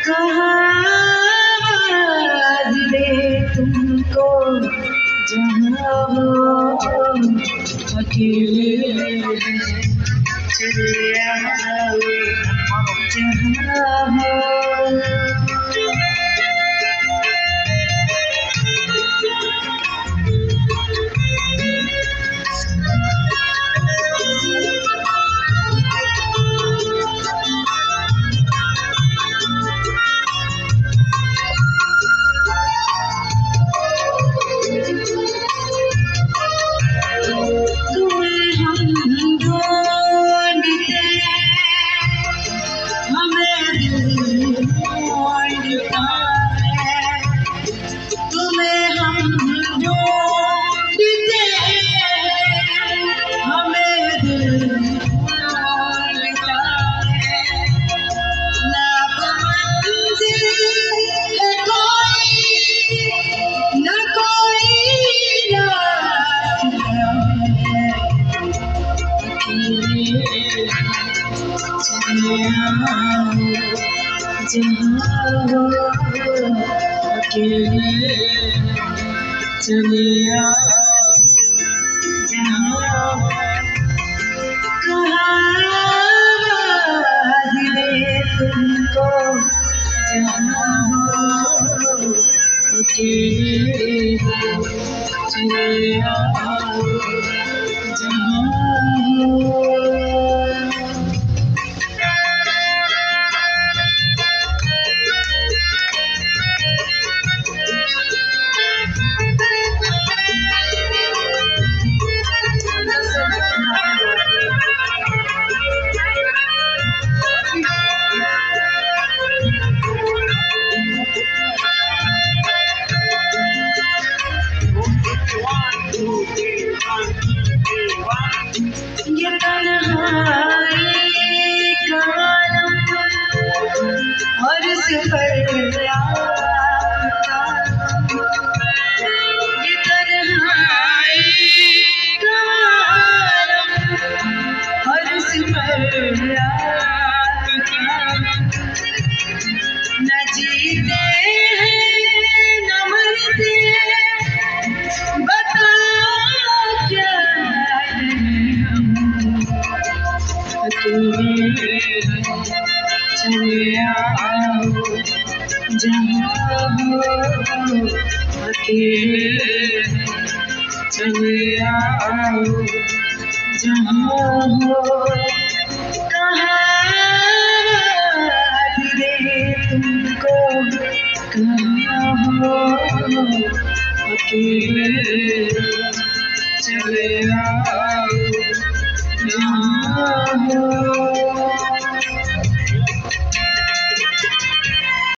कहाँ दे तुमको जहाँ हो अकेले चले आओ जहाँ हो। जहाँ हो अकेले चले आओ जहाँ हो। कहाँ दिले तुमको जहाँ हो अकेले चले आओ जहाँ हो। ये तन्हाई का आलम और सफर ये तन्हाई का आलम और सफर न जीते हैं न मरते बता क्या अकेले चले आओ जहाँ हो अकेले चले आओ जहाँ हो। कहाँ दे तुमको कहाँ हो अकेले चले आओ जहाँ हो।